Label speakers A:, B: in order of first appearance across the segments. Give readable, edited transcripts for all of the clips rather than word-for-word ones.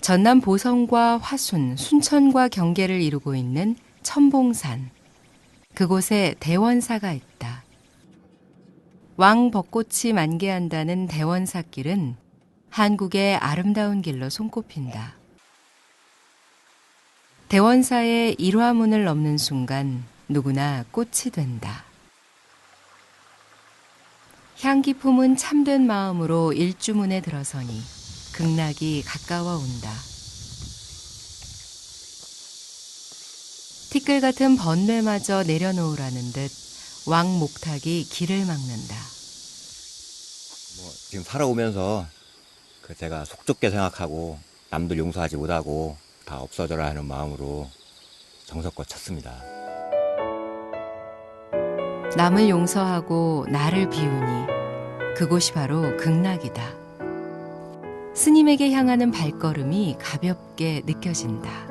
A: 전남 보성과 화순, 순천과 경계를 이루고 있는 천봉산. 그곳에 대원사가 있다. 왕 벚꽃이 만개한다는 대원사길은 한국의 아름다운 길로 손꼽힌다. 대원사의 일화문을 넘는 순간 누구나 꽃이 된다. 향기 품은 참된 마음으로 일주문에 들어서니 극락이 가까워 온다. 티끌 같은 번뇌마저 내려놓으라는 듯 왕목탁이 길을 막는다.
B: 지금 살아오면서 제가 속 좁게 생각하고 남들 용서하지 못하고 다 없어져라 하는 마음으로 정성껏 찾습니다.
A: 남을 용서하고 나를 비우니 그곳이 바로 극락이다. 스님에게 향하는 발걸음이 가볍게 느껴진다.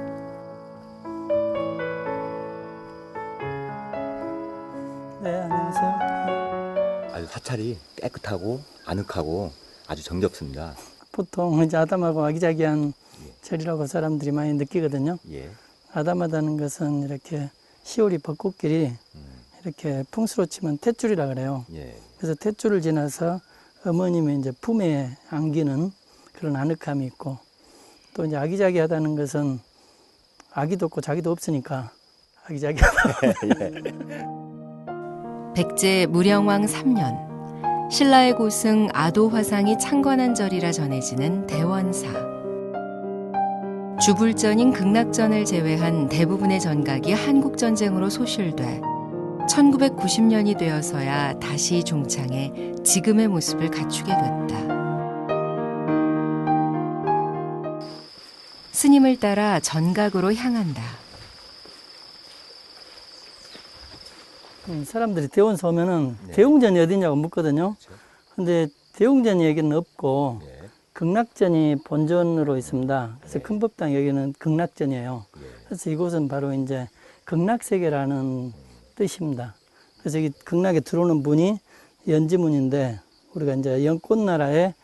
C: 네, 안녕하세요.
B: 아주 사찰이 깨끗하고 아늑하고 아주 정겹습니다.
C: 보통 이제 아담하고 아기자기한 절이라고 사람들이 많이 느끼거든요.
B: 예.
C: 아담하다는 것은 이렇게 시오리 벚꽃길이 이렇게 풍수로 치면 탯줄이라 그래요.
B: 예.
C: 그래서 탯줄을 지나서 어머님의 이제 품에 안기는 그런 아늑함이 있고, 또 이제 아기자기하다는 것은 아기도 없고 자기도 없으니까 아기자기하다.
A: 백제 무령왕 3년 신라의 고승 아도화상이 창건한 절이라 전해지는 대원사. 주불전인 극락전을 제외한 대부분의 전각이 한국전쟁으로 소실돼 1990년이 되어서야 다시 종창해 지금의 모습을 갖추게 됐다. 스님을 따라 전각으로 향한다.
C: 사람들이 대원사 오면은
B: 네.
C: 대웅전이 어디냐고 묻거든요. 근데 대웅전 여기는 없고
B: 예.
C: 극락전이 본전으로 있습니다. 그래서 큰법당 여기는 극락전이에요. 그래서 이곳은 바로 이제 극락세계라는 뜻입니다. 그래서 이 극락에 들어오는 문이 연지문인데, 우리가 이제 연꽃나라에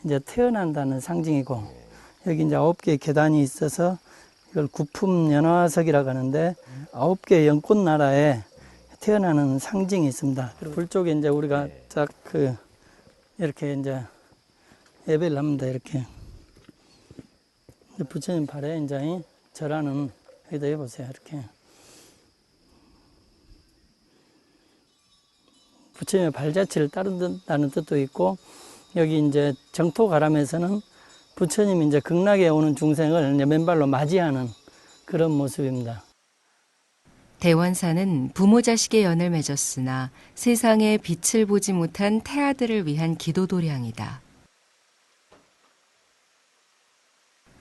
C: 이제 태어난다는 상징이고, 여기 이제 9개의 계단이 있어서 이걸 구품연화석이라고 하는데 9개의 연꽃나라에 태어나는 상징이 있습니다. 불 쪽에 이제 우리가 딱 이렇게 이제 예배를 합니다. 이렇게 부처님 발에 이제 절하는, 여기다 해보세요. 이렇게 부처님의 발자취를 따른다는 뜻도 있고, 여기 이제 정토가람에서는 부처님이 이제 극락에 오는 중생을 이제 맨발로 맞이하는 그런 모습입니다.
A: 대원사는 부모 자식의 연을 맺었으나 세상에 빛을 보지 못한 태아들을 위한 기도도량이다.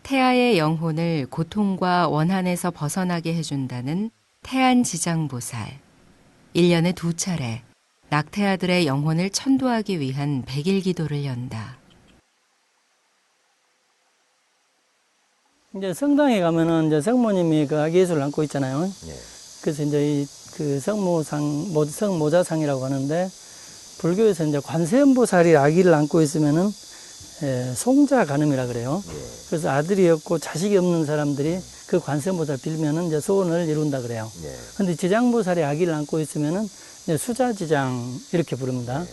A: 태아의 영혼을 고통과 원한에서 벗어나게 해준다는 태안지장보살. 1년에 2차례 낙태아들의 영혼을 천도하기 위한 100일 기도를 연다.
C: 이제 성당에 가면은 이제 성모님이 그 아기 예수를 안고 있잖아요. 그래서 이제 그 성모자상이라고 하는데, 불교에서 이제 관세음보살이 아기를 안고 있으면은 송자간음이라 그래요. 그래서 아들이 없고 자식이 없는 사람들이 그 관세음보살 빌면은 이제 소원을 이룬다 그래요. 근데 지장보살이 아기를 안고 있으면은 이제 수자지장 이렇게 부릅니다.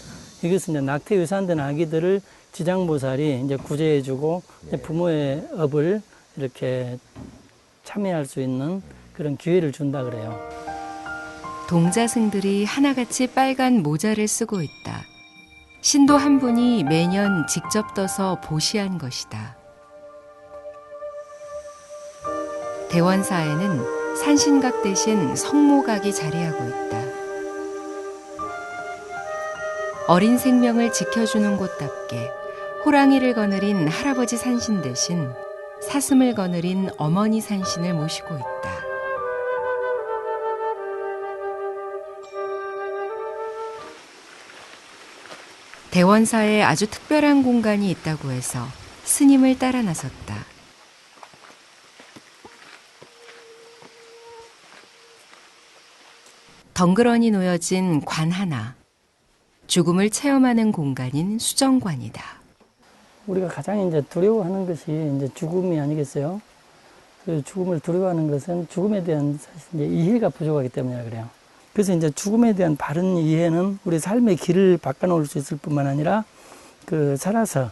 C: 이것은 이제 낙태 유산된 아기들을 지장보살이 이제 구제해주고 부모의 업을 이렇게 참여할 수 있는 그런 기회를 준다 그래요.
A: 동자승들이 하나같이 빨간 모자를 쓰고 있다. 신도 한 분이 매년 직접 떠서 보시한 것이다. 대원사에는 산신각 대신 성모각이 자리하고 있다. 어린 생명을 지켜주는 곳답게 호랑이를 거느린 할아버지 산신 대신 사슴을 거느린 어머니 산신을 모시고 있다. 대원사에 아주 특별한 공간이 있다고 해서 스님을 따라 나섰다. 덩그러니 놓여진 관 하나. 죽음을 체험하는 공간인 수정관이다.
C: 우리가 가장 이제 두려워하는 것이 이제 죽음이 아니겠어요? 그 죽음을 두려워하는 것은 죽음에 대한 사실 이제 이해가 부족하기 때문이라 그래요. 그래서 이제 죽음에 대한 바른 이해는 우리 삶의 길을 바꿔놓을 수 있을 뿐만 아니라 그 살아서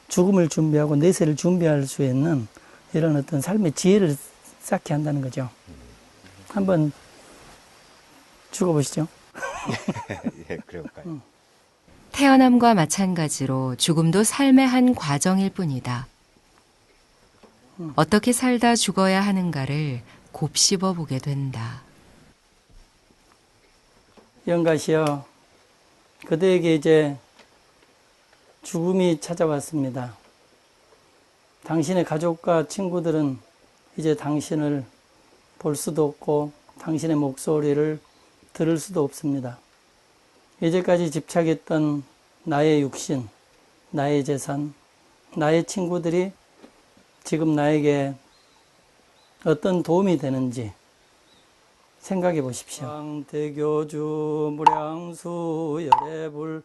C: 죽음을 준비하고 내세를 준비할 수 있는 이런 어떤 삶의 지혜를 쌓게 한다는 거죠. 한번 죽어보시죠.
B: 예, 그럴까요?
A: 태어남과 마찬가지로 죽음도 삶의 한 과정일 뿐이다. 어떻게 살다 죽어야 하는가를 곱씹어 보게 된다.
C: 영가시여, 그대에게 이제 죽음이 찾아왔습니다. 당신의 가족과 친구들은 이제 당신을 볼 수도 없고 당신의 목소리를 들을 수도 없습니다. 이제까지 집착했던 나의 육신, 나의 재산, 나의 친구들이 지금 나에게 어떤 도움이 되는지 생각해 보십시오. 왕대교주 무량수 열애불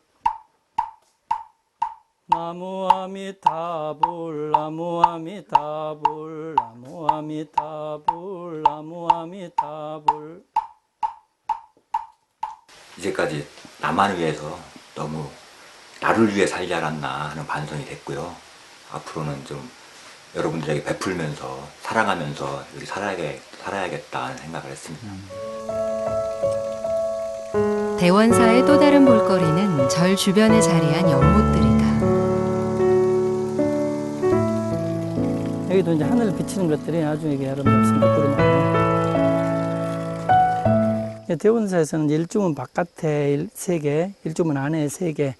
C: 나무아미타불 나무아미타불 나무아미타불 나무아미타불.
B: 이제까지 나만 위해서 너무 나를 위해 살지 않았나 하는 반성이 됐고요. 앞으로는 좀 여러분들에게 베풀면서 사랑하면서 우리 살아야겠다는 생각을 했습니다.
A: 대원사의 또 다른 볼거리는 절 주변에 자리한 연못들이다.
C: 여기도 이제 하늘을 비치는 것들이 아주 이게 아름답습니다. 구름하고. 대원사에서는 일주문 바깥에 3개, 일주문 안에 3개,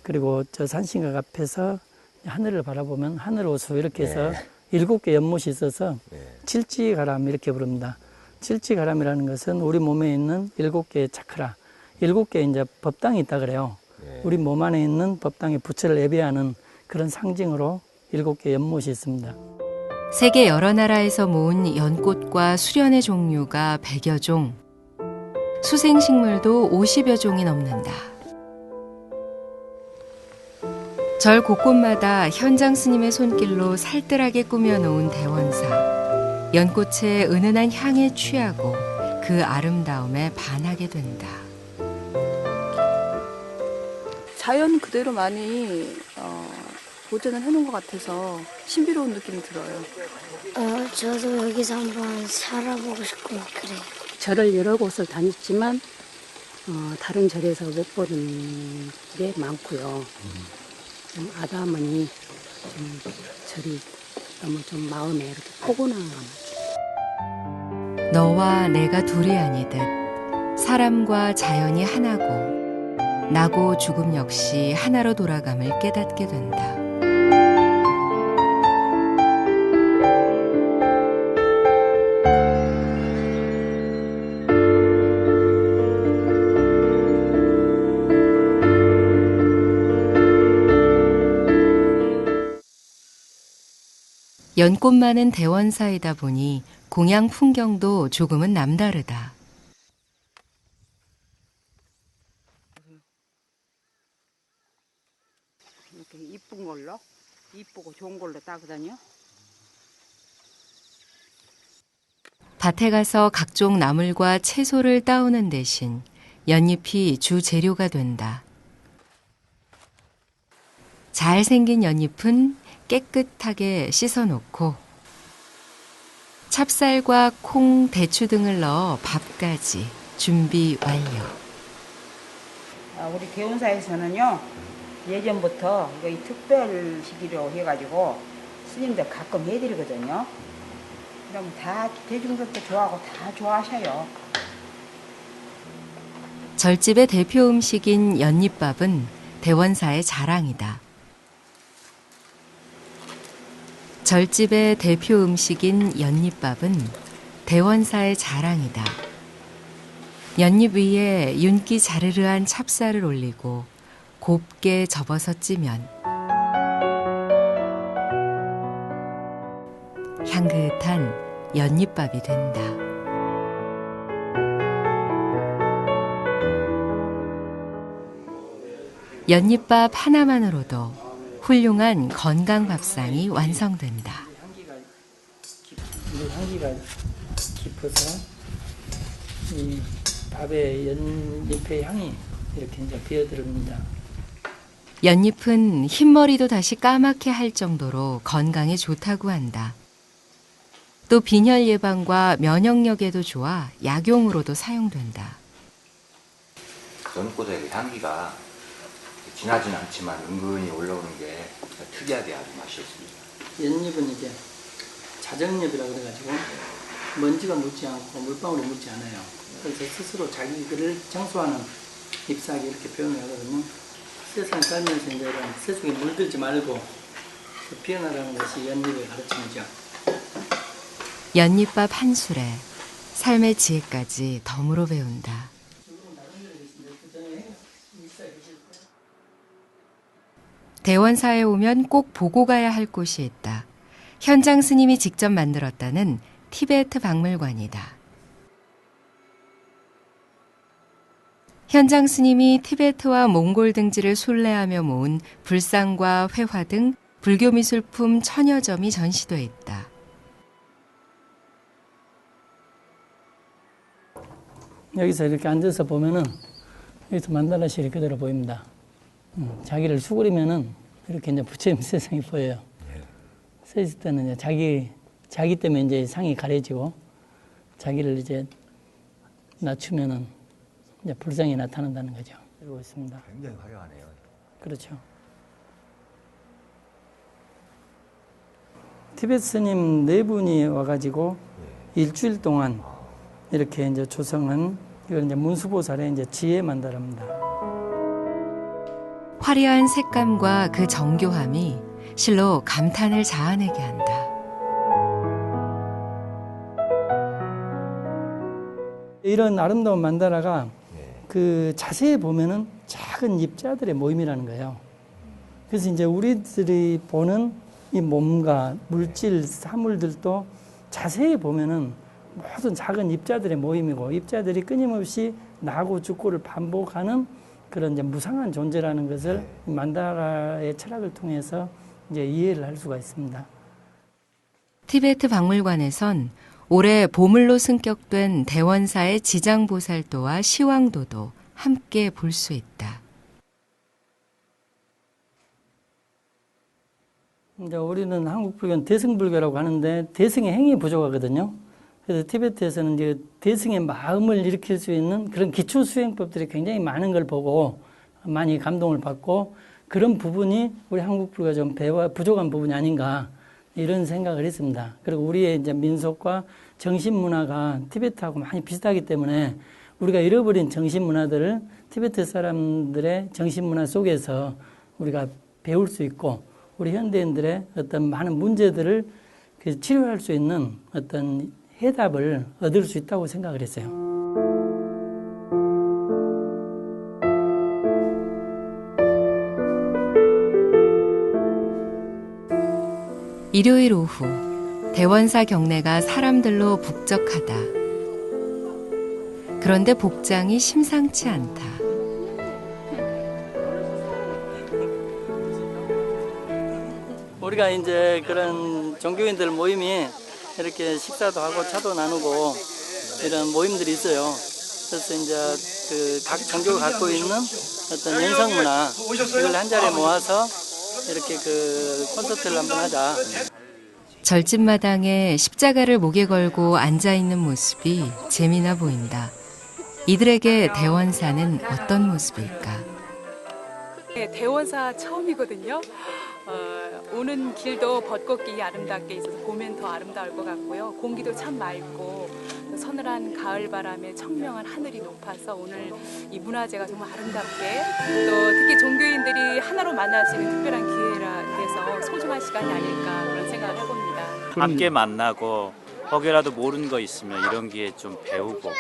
C: 그리고 저 산신각 앞에서 하늘을 바라보면 하늘호수 이렇게 해서 7개 연못이 있어서 칠지가람 이렇게 부릅니다. 칠지가람이라는 것은 우리 몸에 있는 7개의 차크라, 7개의 이제 법당이 있다 그래요. 우리 몸 안에 있는 법당의 부처를 예배하는 그런 상징으로 7개의 연못이 있습니다.
A: 세계 여러 나라에서 모은 연꽃과 수련의 종류가 100여 종, 수생식물도 50여 종이 넘는다. 절 곳곳마다 현장 스님의 손길로 살뜰하게 꾸며놓은 대원사. 연꽃의 은은한 향에 취하고 그 아름다움에 반하게 된다.
D: 자연 그대로 많이 보존을 해놓은 것 같아서 신비로운 느낌이 들어요.
E: 저도 여기서 한번 살아보고 싶고 그래요.
F: 절을 여러 곳을 다녔지만 다른 절에서 못 보는 게 많고요. 좀 아담하니 좀 절이 너무 좀 마음에 이렇게 포근함.
A: 너와 내가 둘이 아니듯 사람과 자연이 하나고 나고 죽음 역시 하나로 돌아감을 깨닫게 된다. 연꽃 많은 대원사이다 보니 공양 풍경도 조금은 남다르다.
G: 이렇게 이쁜 걸로, 이쁘고 좋은 걸로 따거든요.
A: 밭에 가서 각종 나물과 채소를 따오는 대신 연잎이 주 재료가 된다. 잘생긴 연잎은 깨끗하게 씻어놓고 찹쌀과 콩, 대추 등을 넣어 밥까지 준비 완료.
G: 우리 대원사에서는요, 예전부터 이 특별 시기로 해가지고 스님들 가끔 해드리거든요. 그럼 다 대중들도 좋아하고 다 좋아하셔요.
A: 절집의 대표 음식인 연잎밥은 대원사의 자랑이다. 절집의 대표 음식인 연잎밥은 대원사의 자랑이다. 연잎 위에 윤기 자르르한 찹쌀을 올리고 곱게 접어서 찌면 향긋한 연잎밥이 된다. 연잎밥 하나만으로도 훌륭한 건강 밥상이 완성된다.
C: 향기가 깊어서 이 밥에 연잎의 향이 이렇게 이제 배어들습니다.
A: 연잎은 흰머리도 다시 까맣게 할 정도로 건강에 좋다고 한다. 또 빈혈 예방과 면역력에도 좋아 약용으로도 사용된다.
B: 연꽃의 그 향기가 진하진 않지만 은근히 올라오는 게 특이하게 아주 맛이 있습니다.
C: 연잎은 이제 자정잎이라고 그래가지고 먼지가 묻지 않고 물방울이 묻지 않아요. 그래서 스스로 자기를 청소하는 잎사귀 이렇게 표현을 하거든요. 세상 살면서 이제 이런 세상에 물들지 말고 피어나라는 것이 연잎의 가르침이죠.
A: 연잎밥 한 술에 삶의 지혜까지 덤으로 배운다. 대원사에 오면 꼭 보고 가야 할 곳이 있다. 현장 스님이 직접 만들었다는 티베트 박물관이다. 현장 스님이 티베트와 몽골 등지를 순례하며 모은 불상과 회화 등 불교 미술품 1000여 점이 전시돼 있다.
C: 여기서 이렇게 앉아서 보면은 여기서 만다라실이 그대로 보입니다. 자기를 수그리면은 이렇게 이제 부처님 세상이 보여요. 서 있을 때는 이제 자기 때문에 이제 상이 가려지고 자기를 이제 낮추면은 이제 불상이 나타난다는 거죠. 그러고 있습니다.
B: 굉장히 화려하네요.
C: 그렇죠. 티베트 스님 4분이 와가지고 일주일 동안 이렇게 이제 조성한 이걸 이제 문수보살의 이제 지혜 만다라입니다.
A: 화려한 색감과 그 정교함이 실로 감탄을 자아내게 한다.
C: 이런 아름다운 만다라가 그 자세히 보면은 작은 입자들의 모임이라는 거예요. 그래서 이제 우리들이 보는 이 몸과 물질, 사물들도 자세히 보면은 모든 작은 입자들의 모임이고 입자들이 끊임없이 나고 죽고를 반복하는 그런 이제 무상한 존재라는 것을 만다라의 철학을 통해서 이제 이해를 할 수가 있습니다.
A: 티베트 박물관에선 올해 보물로 승격된 대원사의 지장보살도와 시황도도 함께 볼 수 있다.
C: 이제 우리는 한국 불교는 대승불교라고 하는데 대승의 행위 부족하거든요. 그래서 티베트에서는 이제 대승의 마음을 일으킬 수 있는 그런 기초 수행법들이 굉장히 많은 걸 보고 많이 감동을 받고 그런 부분이 우리 한국 불교가 좀 부족한 부분이 아닌가 이런 생각을 했습니다. 그리고 우리의 이제 민속과 정신 문화가 티베트하고 많이 비슷하기 때문에 우리가 잃어버린 정신 문화들을 티베트 사람들의 정신 문화 속에서 우리가 배울 수 있고 우리 현대인들의 어떤 많은 문제들을 치료할 수 있는 어떤 해답을 얻을 수 있다고 생각을 했어요.
A: 일요일 오후 대원사 경내가 사람들로 북적하다. 그런데 복장이 심상치 않다.
C: 우리가 이제 그런 종교인들 모임이 이렇게 식사도 하고 차도 나누고 이런 모임들이 있어요. 그래서 이제 그 각 종교가 갖고 있는 어떤 연상 문화 이걸 한 자리에 모아서 이렇게 그 콘서트를 한번 하자.
A: 절집마당에 십자가를 목에 걸고 앉아있는 모습이 재미나 보인다. 이들에게 대원사는 어떤 모습일까?
H: 네, 대원사 처음이거든요. 오는 길도 벚꽃길이 아름답게 있어서 보면 더 아름다울 것 같고요. 공기도 참 맑고 서늘한 가을 바람에 청명한 하늘이 높아서 오늘 이 문화제가 정말 아름답게 또 특히 종교인들이 하나로 만날 수 있는 특별한 기회라 그래서 소중한 시간이 아닐까 그런 생각을 해봅니다.
I: 함께 만나고 혹여라도 모르는 거 있으면 이런 기회에 좀 배우고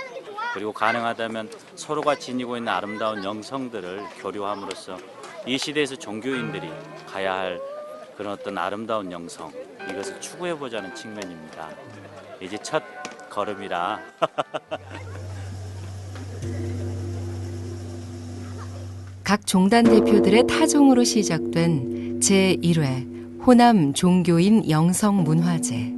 I: 그리고 가능하다면 서로가 지니고 있는 아름다운 영성들을 교류함으로써 이 시대에서 종교인들이 가야 할 그런 어떤 아름다운 영성 이것을 추구해보자는 측면입니다. 이제 첫 걸음이라
A: 각 종단 대표들의 타종으로 시작된 제1회 호남 종교인 영성문화제.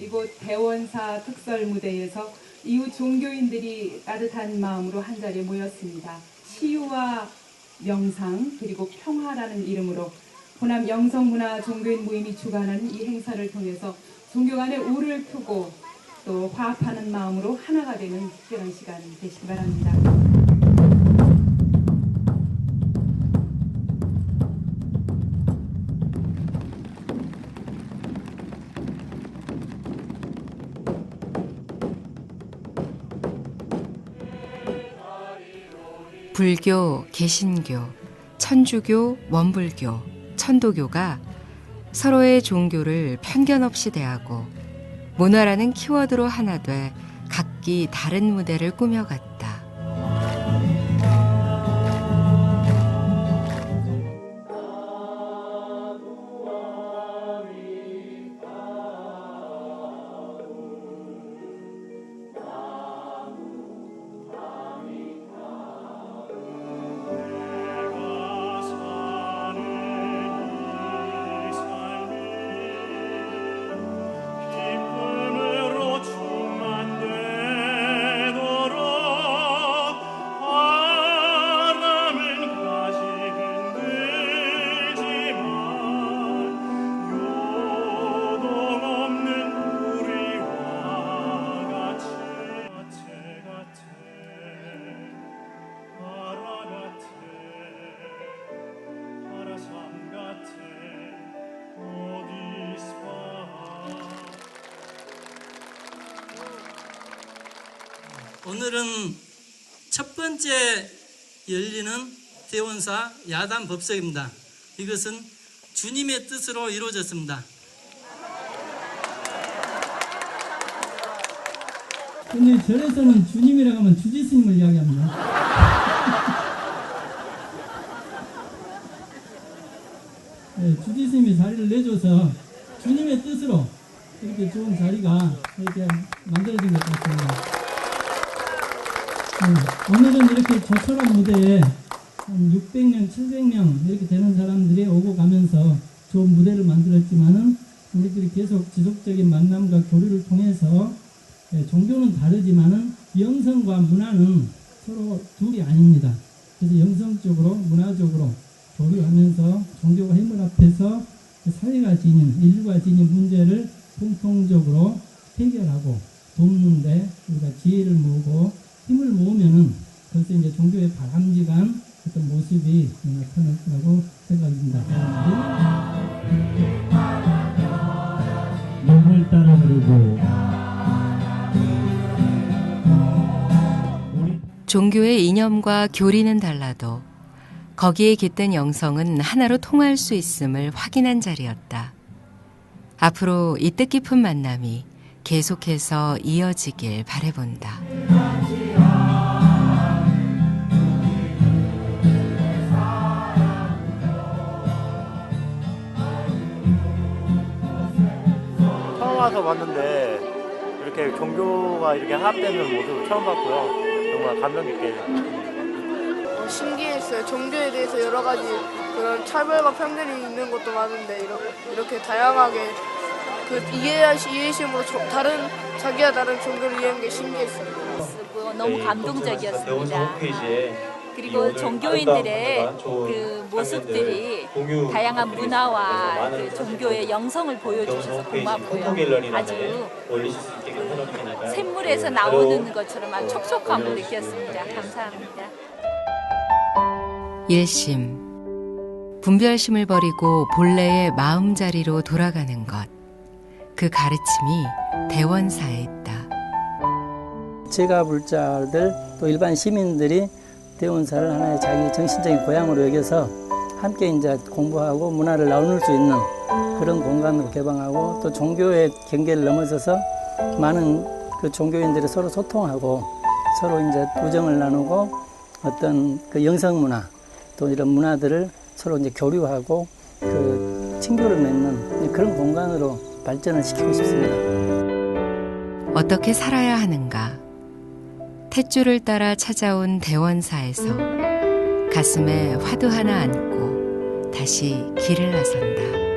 H: 이곳 대원사 특설 무대에서 이웃 종교인들이 따뜻한 마음으로 한자리에 모였습니다. 치유와 명상 그리고 평화라는 이름으로 호남 영성문화 종교인 모임이 주관하는 이 행사를 통해서 종교 간의 우를 푸고 또 화합하는 마음으로 하나가 되는 특별한 시간 되시기 바랍니다.
A: 불교, 개신교, 천주교, 원불교, 천도교가 서로의 종교를 편견 없이 대하고 문화라는 키워드로 하나 돼 각기 다른 무대를 꾸며갔다.
C: 오늘은 첫 번째 열리는 대원사 야단 법석입니다. 이것은 주님의 뜻으로 이루어졌습니다. 근데 절에서는 주님이라고 하면 주지스님을 이야기합니다. 네, 주지스님이 자리를 내줘서 주님의 뜻으로 이렇게 좋은 자리가 이렇게 만들어진 것 같습니다. 오늘은 이렇게 저철한 무대에 한 600명, 700명 이렇게 되는 사람들이 오고 가면서 좋은 무대를 만들었지만은 우리들이 계속 지속적인 만남과 교류를 통해서 종교는 다르지만은 영성과 문화는 서로 둘이 아닙니다. 그래서 영성적으로 문화적으로 교류하면서 종교가 힘을 합해서 사회가 지닌, 인류가 지닌 문제를 공통적으로 해결하고 돕는데 우리가 지혜를 모으고 힘을 모으면은 그것이 이제 종교의 바람직한 어떤 모습이 나타날 거라고 생각합니다.
J: 몸을 따라 부르고
A: 종교의 이념과 교리는 달라도 거기에 깃든 영성은 하나로 통할 수 있음을 확인한 자리였다. 앞으로 이 뜻깊은 만남이 계속해서 이어지길 바라본다.
K: 처음 와서 봤는데 이렇게 종교가 이렇게 합되는 모습을 처음 봤고요. 정말 감명 깊게
L: 신기했어요. 종교에 대해서 여러 가지 그런 차별과 편견이 있는 것도 많은데 이렇게 다양하게 그 이해심으로 다른 자기와 다른 종교를 이해한 게 신기했어요.
M: 너무 감동적이었습니다. 그리고 종교인들의 그 모습들이 다양한 문화와 그 종교의 영성을 보여주셔서 고맙고요. 아주 샘물에서 나오는 것처럼 아주 촉촉함을 느꼈습니다. 감사합니다.
A: 일심, 분별심을 버리고 본래의 마음자리로 돌아가는 것. 그 가르침이 대원사에 있다.
C: 제가 불자들 또 일반 시민들이 대원사를 하나의 자기 정신적인 고향으로 여겨서 함께 이제 공부하고 문화를 나눌 수 있는 그런 공간으로 개방하고 또 종교의 경계를 넘어서서 많은 그 종교인들이 서로 소통하고 서로 이제 우정을 나누고 어떤 그 영성 문화 또 이런 문화들을 서로 이제 교류하고 그 친교를 맺는 그런 공간으로 발전을 시키고 싶습니다.
A: 어떻게 살아야 하는가? 탯줄을 따라 찾아온 대원사에서 가슴에 화두 하나 안고 다시 길을 나선다.